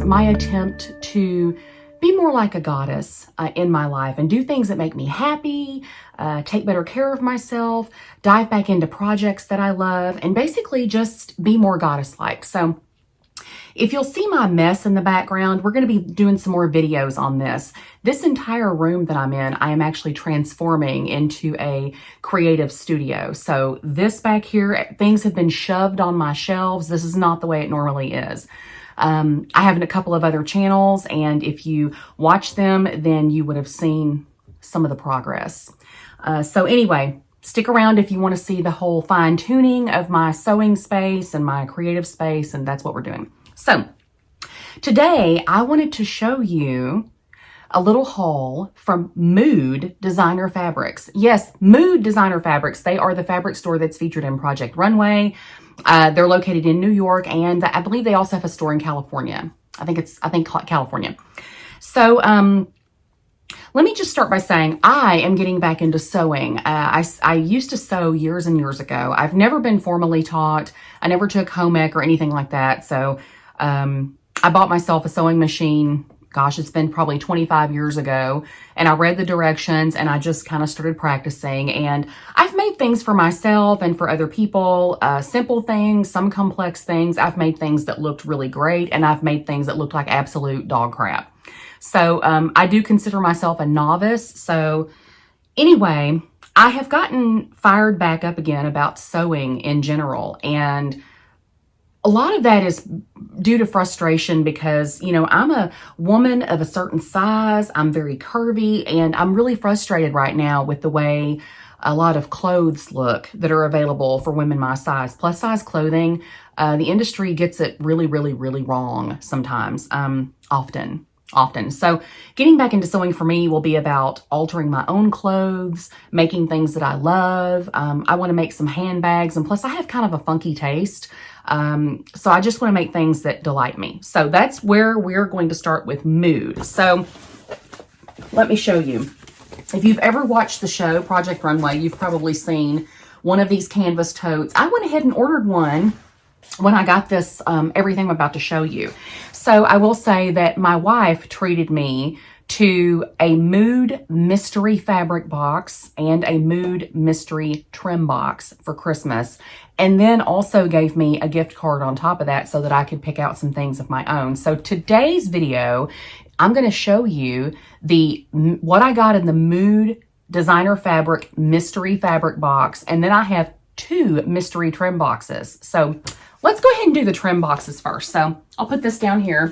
my attempt to be more like a goddess in my life and do things that make me happy, take better care of myself, dive back into projects that I love, and basically just be more goddess-like. So if you'll see my mess in the background, we're going to be doing some more videos on this. This entire room that I'm in, I am actually transforming into a creative studio. So this back here, things have been shoved on my shelves. This is not the way it normally is. I have a couple of other channels, and if you watch them, then you would have seen some of the progress. So anyway, stick around if you want to see the whole fine tuning of my sewing space and my creative space, and that's what we're doing. So today I wanted to show you a little haul from Mood Designer Fabrics. Yes, Mood Designer Fabrics. They are the fabric store that's featured in Project Runway. They're located in New York, and I believe they also have a store in California. I think California. So let me just start by saying I am getting back into sewing. I used to sew years and years ago. I've never been formally taught. I never took home ec or anything like that. So I bought myself a sewing machine. Gosh, it's been probably 25 years ago, and I read the directions and I just kind of started practicing, and I've made things for myself and for other people, simple things, some complex things. I've made things that looked really great, and I've made things that looked like absolute dog crap. So I do consider myself a novice. So anyway, I have gotten fired back up again about sewing in general, and a lot of that is due to frustration because, you know, I'm a woman of a certain size. I'm very curvy, and I'm really frustrated right now with the way a lot of clothes look that are available for women my size. Plus size clothing, the industry gets it really, really, really wrong sometimes, often. So getting back into sewing for me will be about altering my own clothes, making things that I love. I want to make some handbags, and plus I have kind of a funky taste. So I just want to make things that delight me. So that's where we're going to start with Mood. So let me show you. If you've ever watched the show Project Runway, you've probably seen one of these canvas totes. I went ahead and ordered one when I got this, everything I'm about to show you. So I will say that my wife treated me to a Mood mystery fabric box and a Mood mystery trim box for Christmas, and then also gave me a gift card on top of that so that I could pick out some things of my own. So today's video, I'm going to show you what I got in the Mood Designer Fabric mystery fabric box, and then I have 2 mystery trim boxes. So let's go ahead and do the trim boxes first. So I'll put this down here.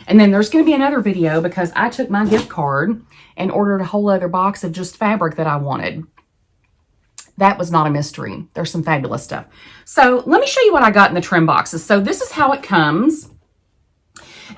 And then there's going to be another video because I took my gift card and ordered a whole other box of just fabric that I wanted. That was not a mystery. There's some fabulous stuff. So let me show you what I got in the trim boxes. So this is how it comes.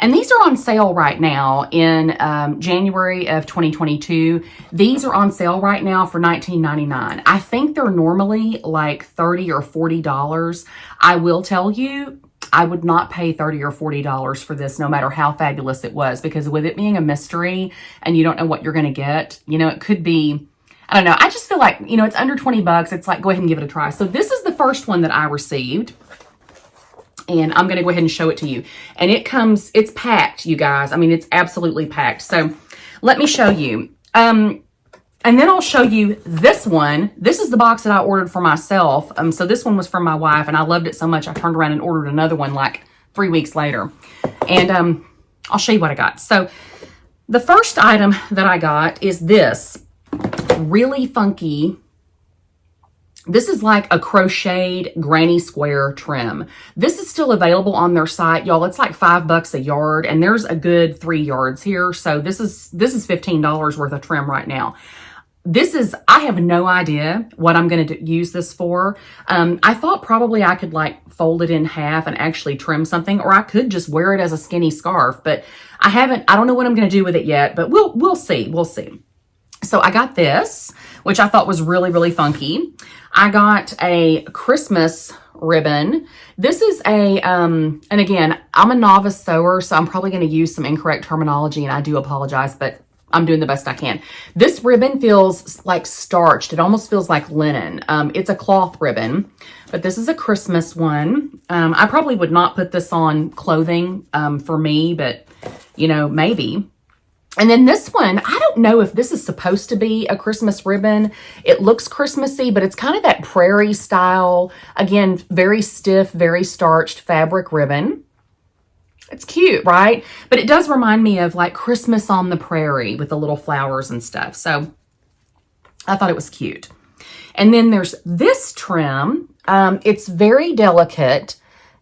And these are on sale right now in January of 2022. These are on sale right now for $19.99. I think they're normally like $30 or $40. I will tell you, I would not pay $30 or $40 for this, no matter how fabulous it was, because with it being a mystery and you don't know what you're going to get, you know, it could be, I don't know. I just feel like, you know, it's under 20 bucks. It's like, go ahead and give it a try. So this is the first one that I received, and I'm going to go ahead and show it to you. And it comes, it's packed, you guys. I mean, it's absolutely packed. So let me show you. And then I'll show you this one. This is the box that I ordered for myself. So this one was from my wife, and I loved it so much I turned around and ordered another one like 3 weeks later. And I'll show you what I got. So the first item that I got is this really funky. This is like a crocheted granny square trim. This is still available on their site, y'all. It's like $5 a yard, and there's a good 3 yards here. So this is $15 worth of trim right now. I have no idea what I'm going to use this for. I thought probably I could like fold it in half and actually trim something, or I could just wear it as a skinny scarf, but I don't know what I'm going to do with it yet, but we'll see. We'll see. So I got this, which I thought was really, really funky. I got a Christmas ribbon. This is and again, I'm a novice sewer, so I'm probably going to use some incorrect terminology, and I do apologize, but I'm doing the best I can. This ribbon feels like starched. It almost feels like linen. It's a cloth ribbon, but this is a Christmas one. I probably would not put this on clothing for me, but you know, maybe. And then this one, I don't know if this is supposed to be a Christmas ribbon. It looks Christmassy, but it's kind of that prairie style. Again, very stiff, very starched fabric ribbon. It's cute, right? But it does remind me of like Christmas on the prairie with the little flowers and stuff. So I thought it was cute. And then there's this trim. It's very delicate,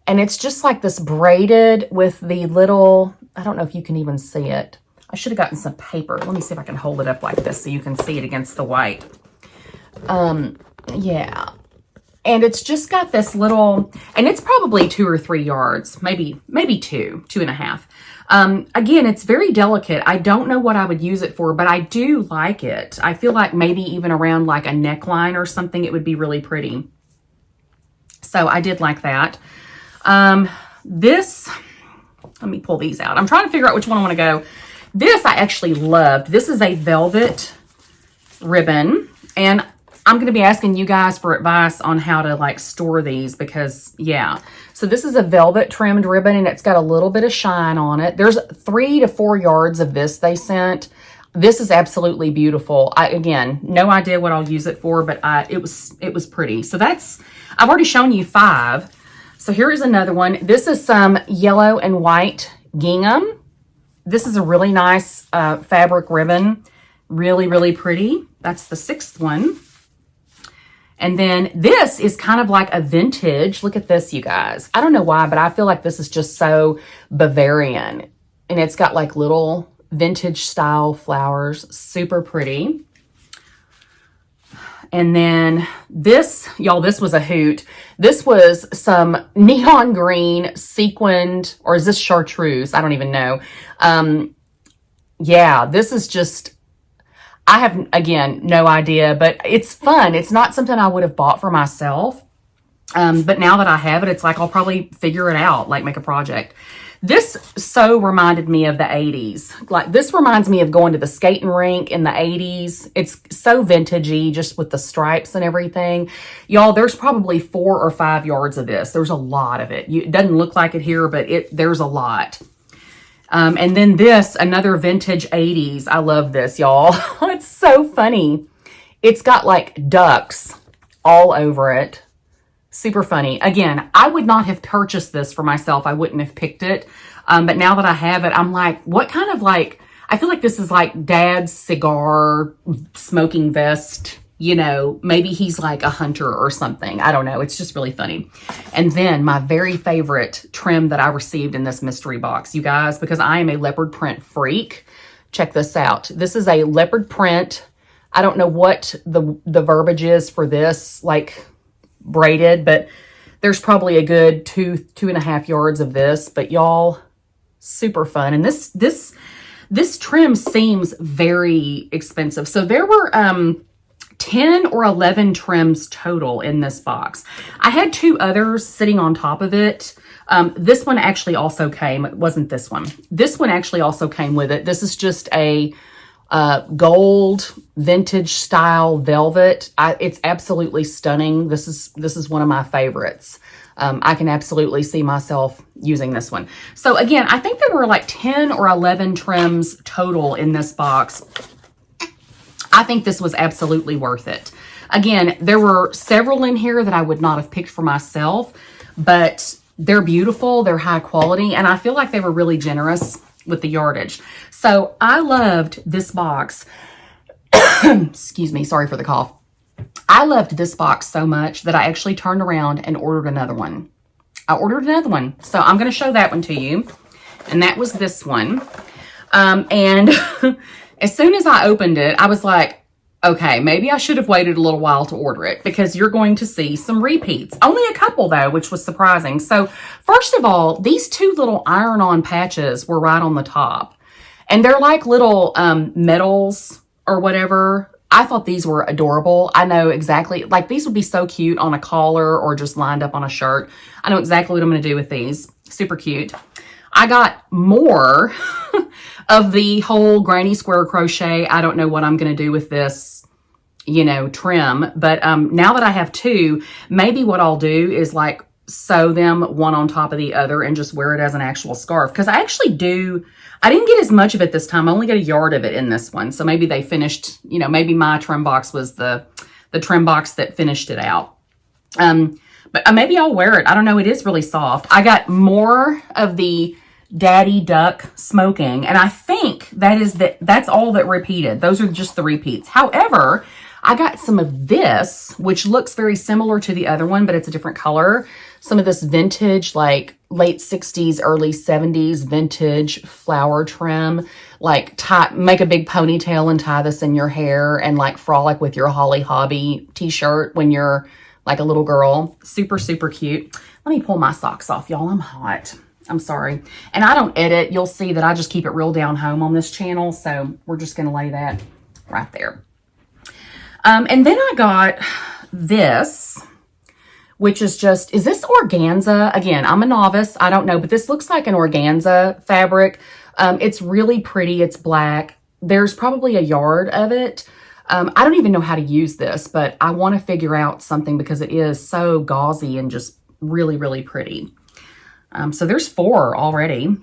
and it's just like this braided with the little, I don't know if you can even see it. I should have gotten some paper. Let me see if I can hold it up like this so you can see it against the white. Yeah. And it's just got this little, and it's probably 2 or 3 yards, maybe 2.5. Again, it's very delicate. I don't know what I would use it for, but I do like it. I feel like maybe even around like a neckline or something, it would be really pretty. So I did like that. This, let me pull these out. I'm trying to figure out which one I want to go. This I actually loved. This is a velvet ribbon, and I'm going to be asking you guys for advice on how to like store these because yeah. So this is a velvet trimmed ribbon, and it's got a little bit of shine on it. There's 3 to 4 yards of this they sent. This is absolutely beautiful. Again, no idea what I'll use it for, but it was pretty. So that's, I've already shown you 5. So here is another one. This is some yellow and white gingham. This is a really nice fabric ribbon. Really, really pretty. That's the 6th one. And then this is kind of like a vintage. Look at this, you guys. I don't know why, but I feel like this is just so Bavarian. And it's got like little vintage style flowers. Super pretty. And then this, y'all, this was a hoot. This was some neon green sequined, or is this chartreuse? I don't even know. Yeah, this is just, I have, again, no idea, but it's fun. It's not something I would have bought for myself. But now that I have it, it's like I'll probably figure it out, like make a project. This so reminded me of the 80s. Like this reminds me of going to the skating rink in the 80s. It's so vintagey, just with the stripes and everything. Y'all, there's probably 4 or 5 yards of this. There's a lot of it. It doesn't look like it here, but there's a lot. And then this, another vintage 80s. I love this, y'all. It's so funny. It's got like ducks all over it. Super funny. Again, I would not have purchased this for myself. I wouldn't have picked it. But now that I have it, I'm like, what kind of like, I feel like this is like dad's cigar smoking vest. You know, maybe he's like a hunter or something. I don't know. It's just really funny. And then my very favorite trim that I received in this mystery box, you guys, because I am a leopard print freak. Check this out. This is a leopard print. I don't know what the verbiage is for this, like braided, but there's probably a good 2.5 yards of this. But y'all, super fun. And this trim seems very expensive. So there were 10 or 11 trims total in this box. I had 2 others sitting on top of it. This one actually also came. It wasn't this one. This one actually also came with it. This is just a gold vintage style velvet. It's absolutely stunning. This is one of my favorites. I can absolutely see myself using this one. So again, I think there were like 10 or 11 trims total in this box. I think this was absolutely worth it. Again, there were several in here that I would not have picked for myself, but they're beautiful, they're high quality, and I feel like they were really generous with the yardage. So I loved this box. Excuse me, sorry for the cough. I loved this box so much that I actually turned around and ordered another one. I ordered another one. So I'm going to show that one to you. And that was this one. And as soon as I opened it, I was like, okay, maybe I should have waited a little while to order it because you're going to see some repeats. Only a couple though, which was surprising. So first of all, these 2 little iron-on patches were right on the top. And they're like little medals or whatever. I thought these were adorable. I know exactly, like these would be so cute on a collar or just lined up on a shirt. I know exactly what I'm going to do with these. Super cute. I got more of the whole granny square crochet. I don't know what I'm going to do with this, you know, trim. But now that I have two, maybe what I'll do is like sew them one on top of the other and just wear it as an actual scarf. Because I didn't get as much of it this time. I only got a yard of it in this one. So maybe they finished, you know, maybe my trim box was the trim box that finished it out. But maybe I'll wear it. I don't know. It is really soft. I got more of the Daddy Duck smoking, and I think that's all that repeated. Those are just the repeats. However, I got some of this, which looks very similar to the other one, but it's a different color. Some of this vintage, like late 60s, early 70s vintage flower trim. Like make a big ponytail and tie this in your hair and like frolic with your Holly Hobby t-shirt when you're like a little girl. Super, super cute. Let me pull my socks off, y'all. I'm hot. I'm sorry. And I don't edit. You'll see that I just keep it real down home on this channel. So we're just going to lay that right there. And then I got this, which is this organza? Again, I'm a novice. I don't know, but this looks like an organza fabric. It's really pretty. It's black. There's probably a yard of it. I don't even know how to use this, but I want to figure out something because it is so gauzy and just really, really pretty. So there's 4 already.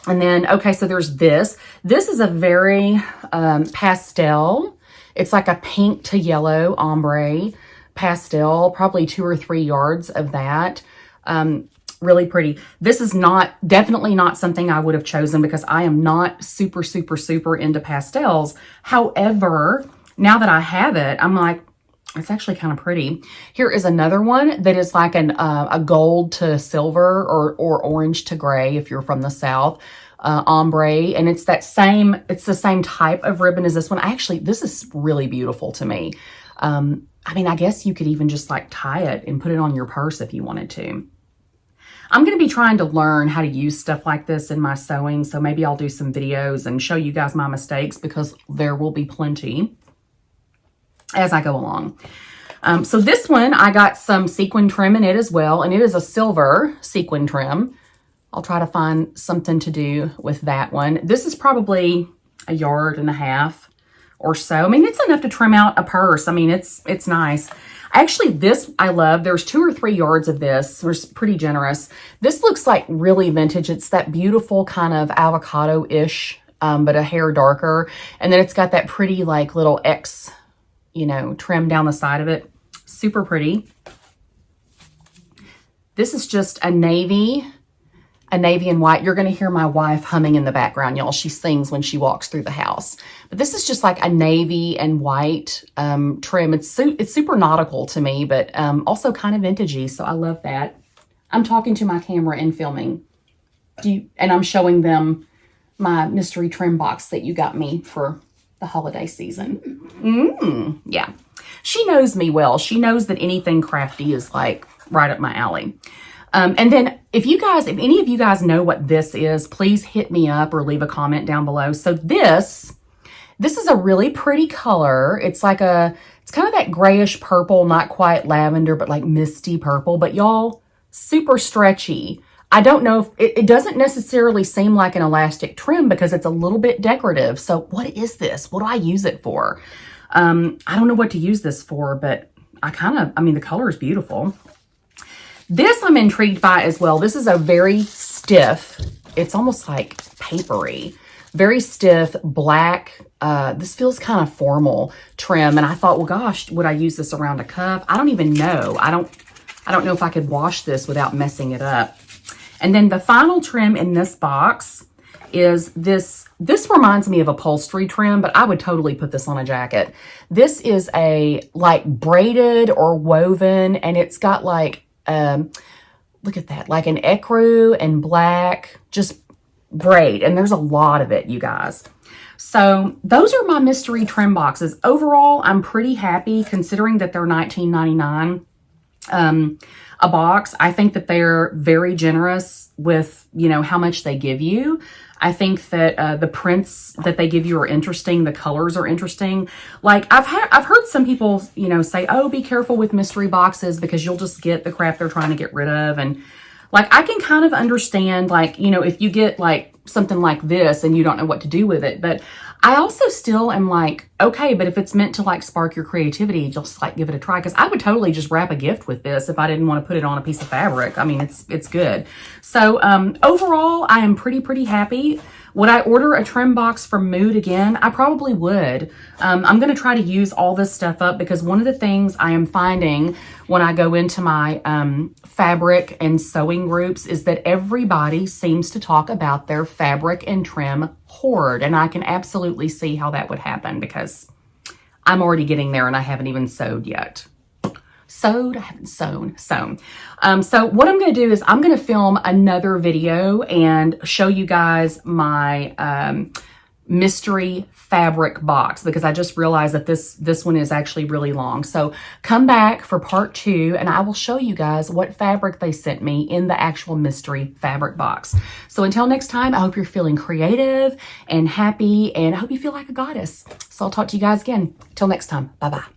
And then, okay, so there's this. This is a very pastel. It's like a pink to yellow ombre pastel, probably 2 or 3 yards of that. Really pretty. This is definitely not something I would have chosen because I am not super, super, super into pastels. However, now that I have it, I'm like, it's actually kind of pretty. Here is another one that is like a gold to silver or orange to gray if you're from the South. Ombre, and it's the same type of ribbon as this one. This is really beautiful to me. I mean, I guess you could even just like tie it and put it on your purse if you wanted to. I'm going to be trying to learn how to use stuff like this in my sewing, so maybe I'll do some videos and show you guys my mistakes because there will be plenty as I go along. So this one, I got some sequin trim in it as well, and it is a silver sequin trim. I'll try to find something to do with that one. This is probably a yard and a half or so. I mean, it's enough to trim out a purse. I mean, it's nice. Actually, this I love. There's 2 or 3 yards of this. It's pretty generous. This looks like really vintage. It's that beautiful kind of avocado-ish, but a hair darker. And then it's got that pretty like little X, you know, trim down the side of it. Super pretty. This is just a navy and white. You're going to hear my wife humming in the background, y'all. She sings when she walks through the house. But this is just like a navy and white trim. It's super nautical to me, but also kind of vintagey. So I love that. I'm talking to my camera and filming. And I'm showing them my mystery trim box that you got me for the holiday season. Yeah. She knows me well. She knows that anything crafty is like right up my alley. And then if any of you guys know what this is, please hit me up or leave a comment down below. So this is a really pretty color. It's kind of that grayish purple, not quite lavender, but like misty purple, but y'all, super stretchy. I don't know if it doesn't necessarily seem like an elastic trim because it's a little bit decorative. So what is this? What do I use it for? I don't know what to use this for, but I mean, the color is beautiful. This I'm intrigued by as well. This is a very stiff, it's almost like papery, very stiff black. This feels kind of formal trim. And I thought, well, gosh, would I use this around a cuff? I don't even know. I don't know if I could wash this without messing it up. And then the final trim in this box is this. This reminds me of upholstery trim, but I would totally put this on a jacket. This is a like braided or woven, and it's got like, look at that, like an ecru and black, just braid. And there's a lot of it, you guys. So those are my mystery trim boxes. Overall, I'm pretty happy considering that they're $19.99 a box. I think that they're very generous with, you know, how much they give you. I think that the prints that they give you are interesting. The colors are interesting. Like I've heard some people, you know, say, oh, be careful with mystery boxes because you'll just get the crap they're trying to get rid of. And Like, I can kind of understand, like, you know, if you get like something like this and you don't know what to do with it, but I also still am like, okay, but if it's meant to like spark your creativity, just like give it a try. Cause I would totally just wrap a gift with this if I didn't want to put it on a piece of fabric. I mean, it's good. So, overall, I am pretty happy. Would I order a trim box from Mood again? I probably would. I'm going to try to use all this stuff up because one of the things I am finding when I go into my fabric and sewing groups is that everybody seems to talk about their fabric and trim hoard. And I can absolutely see how that would happen because I'm already getting there and I haven't even sewed yet. I haven't sewn. So what I'm going to do is I'm going to film another video and show you guys my mystery fabric box because I just realized that this one is actually really long. So come back for part 2 and I will show you guys what fabric they sent me in the actual mystery fabric box. So until next time, I hope you're feeling creative and happy and I hope you feel like a goddess. So I'll talk to you guys again. Till next time. Bye-bye.